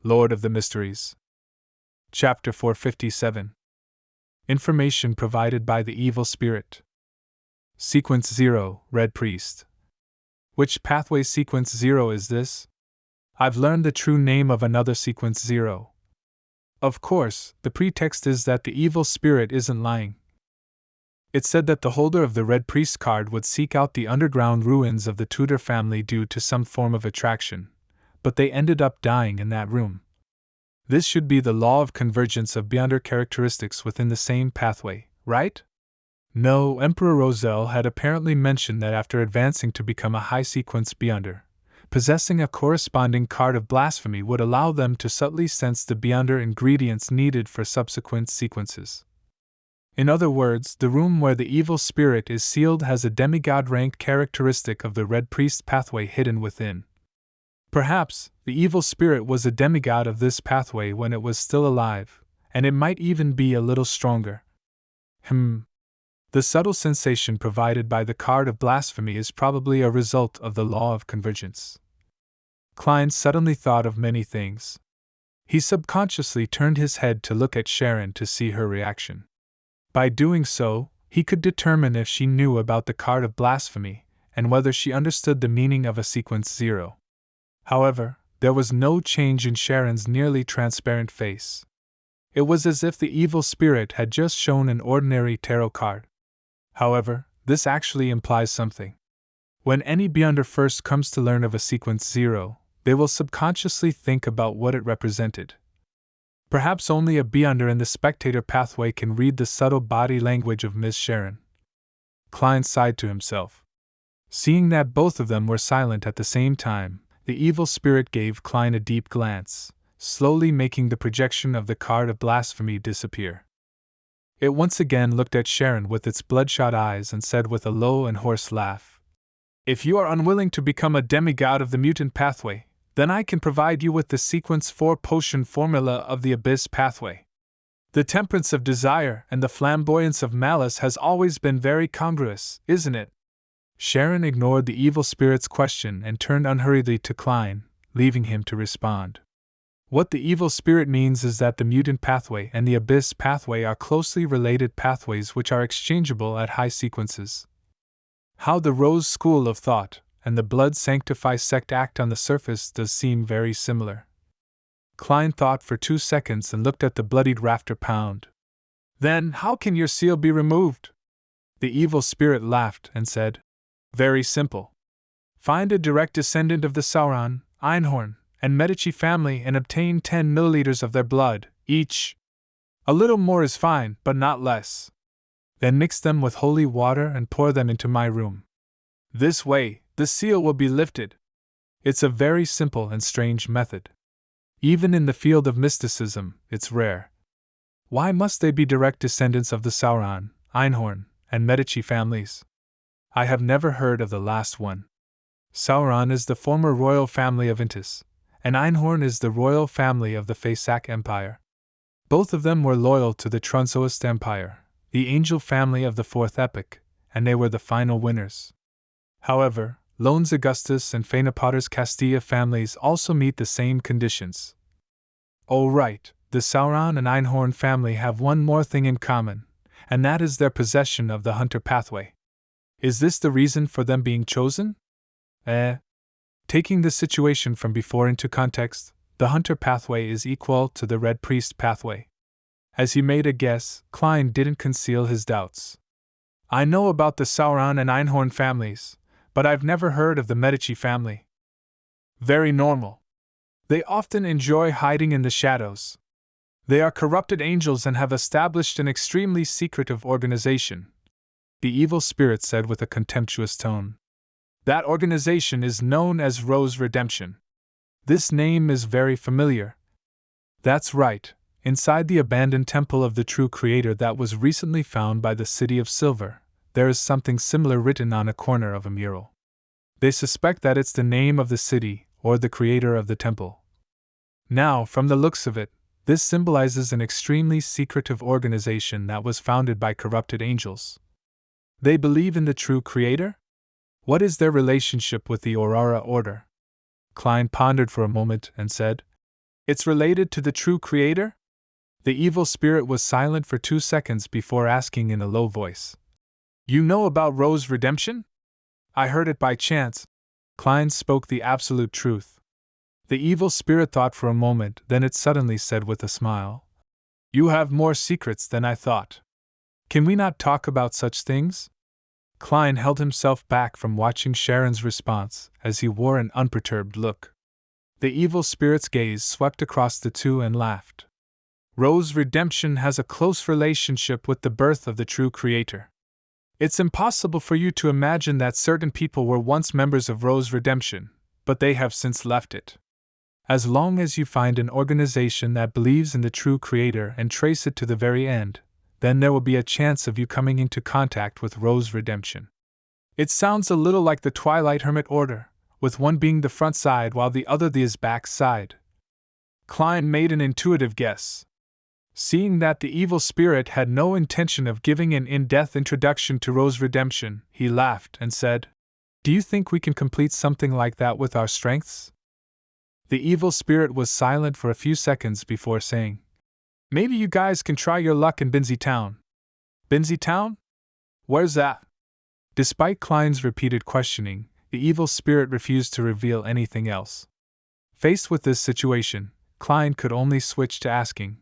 Lord of the Mysteries. Chapter 457. Information provided by the Evil Spirit. Sequence 0, Red Priest. Which pathway sequence 0 is this? I've learned the true name of another sequence 0. Of course, the pretext is that the evil spirit isn't lying. It said that the holder of the Red Priest card would seek out the underground ruins of the Tudor family due to some form of attraction, but they ended up dying in that room. This should be the law of convergence of Beyonder characteristics within the same pathway, right? No, Emperor Roselle had apparently mentioned that after advancing to become a high-sequence Beyonder, possessing a corresponding card of blasphemy would allow them to subtly sense the Beyonder ingredients needed for subsequent sequences. In other words, the room where the evil spirit is sealed has a demigod-ranked characteristic of the Red Priest pathway hidden within. Perhaps, the evil spirit was a demigod of this pathway when it was still alive, and it might even be a little stronger. The subtle sensation provided by the card of blasphemy is probably a result of the law of convergence. Klein suddenly thought of many things. He subconsciously turned his head to look at Sharon to see her reaction. By doing so, he could determine if she knew about the card of blasphemy, and whether she understood the meaning of a sequence 0. However, there was no change in Sharon's nearly transparent face. It was as if the evil spirit had just shown an ordinary tarot card. However, this actually implies something. When any Beyonder first comes to learn of a sequence 0, they will subconsciously think about what it represented. Perhaps only a Beyonder in the spectator pathway can read the subtle body language of Miss Sharon. Klein sighed to himself. Seeing that both of them were silent at the same time, the evil spirit gave Klein a deep glance, slowly making the projection of the card of blasphemy disappear. It once again looked at Sharon with its bloodshot eyes and said with a low and hoarse laugh, "If you are unwilling to become a demigod of the mutant pathway, then I can provide you with the sequence 4 potion formula of the abyss pathway. The temperance of desire and the flamboyance of malice has always been very congruous, isn't it?" Sharon ignored the evil spirit's question and turned unhurriedly to Klein, leaving him to respond. What the evil spirit means is that the mutant pathway and the abyss pathway are closely related pathways which are exchangeable at high sequences. How the Rose School of Thought and the Blood Sanctify sect act on the surface does seem very similar. Klein thought for 2 seconds and looked at the bloodied rafter pound. "Then how can your seal be removed?" The evil spirit laughed and said, "Very simple. Find a direct descendant of the Sauron, Einhorn, and Medici family and obtain 10 milliliters of their blood, each. A little more is fine, but not less. Then mix them with holy water and pour them into my room. This way, the seal will be lifted." It's a very simple and strange method. Even in the field of mysticism, it's rare. Why must they be direct descendants of the Sauron, Einhorn, and Medici families? I have never heard of the last one. Sauron is the former royal family of Intis, and Einhorn is the royal family of the FACELESS Empire. Both of them were loyal to the Trunzoist Empire, the angel family of the Fourth Epoch, and they were the final winners. However, Loans Augustus and Phaenopota's Castilla families also meet the same conditions. Oh right, the Sauron and Einhorn family have one more thing in common, and that is their possession of the Hunter pathway. Is this the reason for them being chosen? Taking the situation from before into context, the Hunter pathway is equal to the Red Priest pathway. As he made a guess, Klein didn't conceal his doubts. "I know about the Sauron and Einhorn families, but I've never heard of the Medici family." "Very normal. They often enjoy hiding in the shadows. They are corrupted angels and have established an extremely secretive organization," the evil spirit said with a contemptuous tone. "That organization is known as Rose Redemption. This name is very familiar." "That's right. Inside the abandoned temple of the true creator that was recently found by the City of Silver, there is something similar written on a corner of a mural. They suspect that it's the name of the city, or the creator of the temple. Now, from the looks of it, this symbolizes an extremely secretive organization that was founded by corrupted angels. They believe in the true creator? What is their relationship with the Aurora Order?" Klein pondered for a moment and said, It's related to the true Creator? The evil spirit was silent for 2 seconds before asking in a low voice. You know about Rose's redemption? I heard it by chance. Klein spoke the absolute truth. The evil spirit thought for a moment, then it suddenly said with a smile, You have more secrets than I thought. Can we not talk about such things? Klein held himself back from watching Sharon's response as he wore an unperturbed look. The evil spirit's gaze swept across the two and laughed. Rose's redemption has a close relationship with the birth of the true Creator. It's impossible for you to imagine that certain people were once members of Rose's redemption, but they have since left it. As long as you find an organization that believes in the true Creator and trace it to the very end, then there will be a chance of you coming into contact with Rose's redemption. It sounds a little like the Twilight Hermit Order, with one being the front side while the other the back side. Klein made an intuitive guess. Seeing that the evil spirit had no intention of giving an in-depth introduction to Rose's redemption, he laughed and said, Do you think we can complete something like that with our strengths? The evil spirit was silent for a few seconds before saying, Maybe you guys can try your luck in Binsey Town. Binsey Town? Where's that? Despite Klein's repeated questioning, the evil spirit refused to reveal anything else. Faced with this situation, Klein could only switch to asking,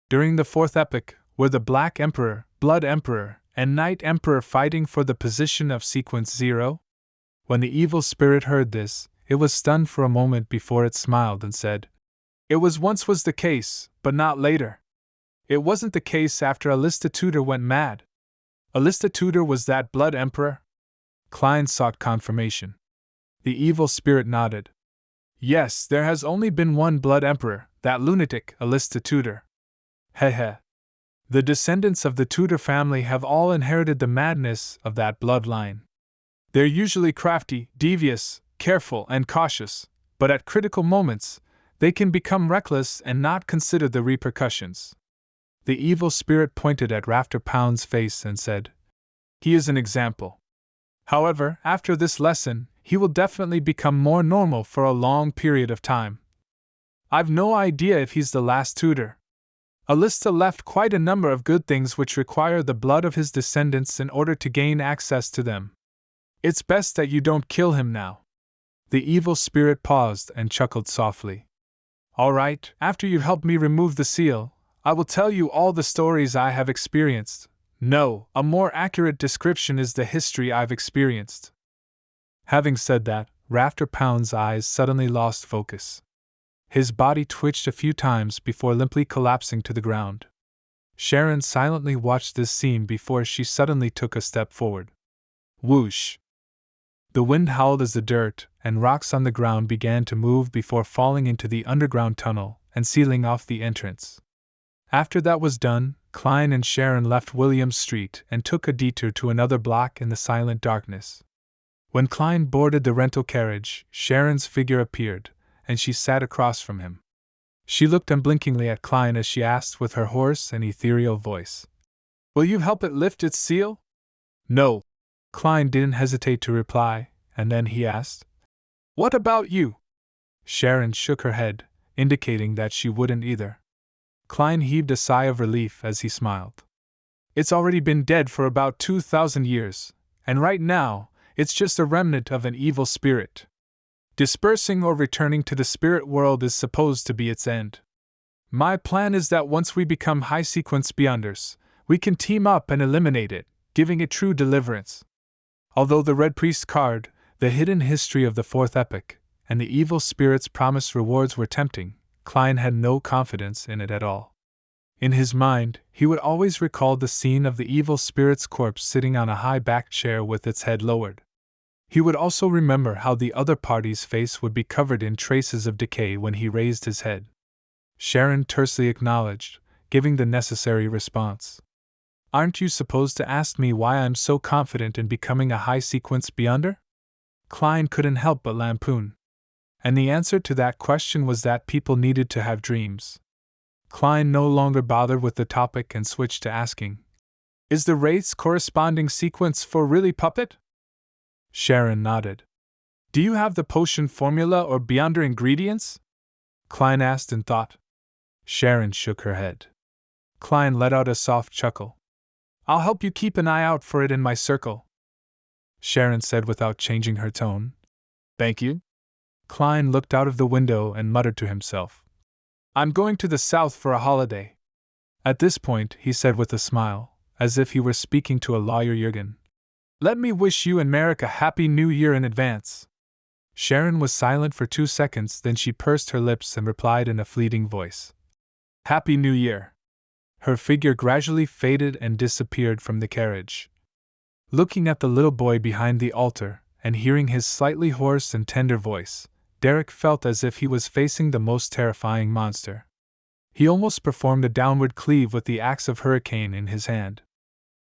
During the Fourth Epoch, were the Black Emperor, Blood Emperor, and Night Emperor fighting for the position of Sequence 0? When the evil spirit heard this, it was stunned for a moment before it smiled and said, It once was the case, but not later. It wasn't the case after Alista Tudor went mad. Alista Tudor was that Blood Emperor? Klein sought confirmation. The evil spirit nodded. Yes, there has only been one Blood Emperor, that lunatic, Alista Tudor. Heh. The descendants of the Tudor family have all inherited the madness of that bloodline. They're usually crafty, devious, careful, and cautious, but at critical moments, they can become reckless and not consider the repercussions. The evil spirit pointed at Rafter Pound's face and said, He is an example. However, after this lesson, he will definitely become more normal for a long period of time. I've no idea if he's the last Tudor. Alista left quite a number of good things which require the blood of his descendants in order to gain access to them. It's best that you don't kill him now. The evil spirit paused and chuckled softly. All right, after you've helped me remove the seal, I will tell you all the stories I have experienced. No, a more accurate description is the history I've experienced. Having said that, Rafter Pound's eyes suddenly lost focus. His body twitched a few times before limply collapsing to the ground. Sharon silently watched this scene before she suddenly took a step forward. Whoosh! The wind howled as the dirt and rocks on the ground began to move before falling into the underground tunnel and sealing off the entrance. After that was done, Klein and Sharon left Williams Street and took a detour to another block in the silent darkness. When Klein boarded the rental carriage, Sharon's figure appeared, and she sat across from him. She looked unblinkingly at Klein as she asked with her hoarse and ethereal voice, Will you help it lift its seal? No. Klein didn't hesitate to reply, and then he asked, What about you? Sharon shook her head, indicating that she wouldn't either. Klein heaved a sigh of relief as he smiled. It's already been dead for about 2,000 years, and right now, it's just a remnant of an evil spirit. Dispersing or returning to the spirit world is supposed to be its end. My plan is that once we become high-sequence Beyonders, we can team up and eliminate it, giving it true deliverance. Although the Red Priest card, the hidden history of the Fourth Epoch, and the evil spirit's promised rewards were tempting, Klein had no confidence in it at all. In his mind, he would always recall the scene of the evil spirit's corpse sitting on a high-backed chair with its head lowered. He would also remember how the other party's face would be covered in traces of decay when he raised his head. Sharon tersely acknowledged, giving the necessary response. Aren't you supposed to ask me why I'm so confident in becoming a high-sequence Beyonder? Klein couldn't help but lampoon. And the answer to that question was that people needed to have dreams. Klein no longer bothered with the topic and switched to asking, Is the Wraith's corresponding sequence for really puppet? Sharon nodded. Do you have the potion formula or Beyonder ingredients? Klein asked in thought. Sharon shook her head. Klein let out a soft chuckle. I'll help you keep an eye out for it in my circle, Sharon said without changing her tone. Thank you. Klein looked out of the window and muttered to himself. I'm going to the south for a holiday. At this point, he said with a smile, as if he were speaking to a lawyer. Jürgen, let me wish you and Merrick a happy new year in advance. Sharon was silent for 2 seconds, then she pursed her lips and replied in a fleeting voice. Happy New Year. Her figure gradually faded and disappeared from the carriage. Looking at the little boy behind the altar, and hearing his slightly hoarse and tender voice, Derek felt as if he was facing the most terrifying monster. He almost performed a downward cleave with the axe of hurricane in his hand.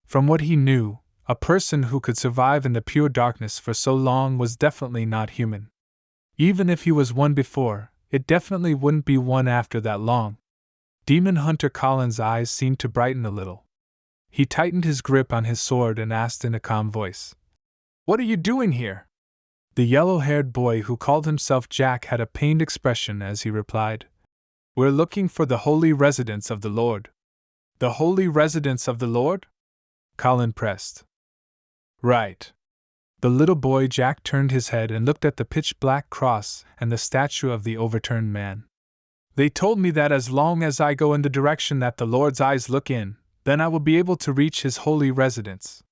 From what he knew, a person who could survive in the pure darkness for so long was definitely not human. Even if he was one before, it definitely wouldn't be one after that long. Demon Hunter Colin's eyes seemed to brighten a little. He tightened his grip on his sword and asked in a calm voice, What are you doing here? The yellow-haired boy who called himself Jack had a pained expression as he replied, We're looking for the holy residence of the Lord. The holy residence of the Lord? Colin pressed. Right. The little boy Jack turned his head and looked at the pitch-black cross and the statue of the overturned man. They told me that as long as I go in the direction that the Lord's eyes look in, then I will be able to reach his holy residence.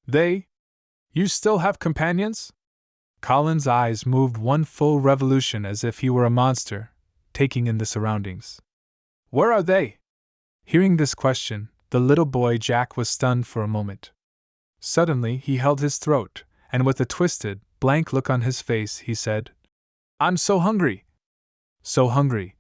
They? You still have companions? Colin's eyes moved one full revolution as if he were a monster, taking in the surroundings. Where are they? Hearing this question, the little boy Jack was stunned for a moment. Suddenly he held his throat, and with a twisted, blank look on his face he said, I'm so hungry. So hungry,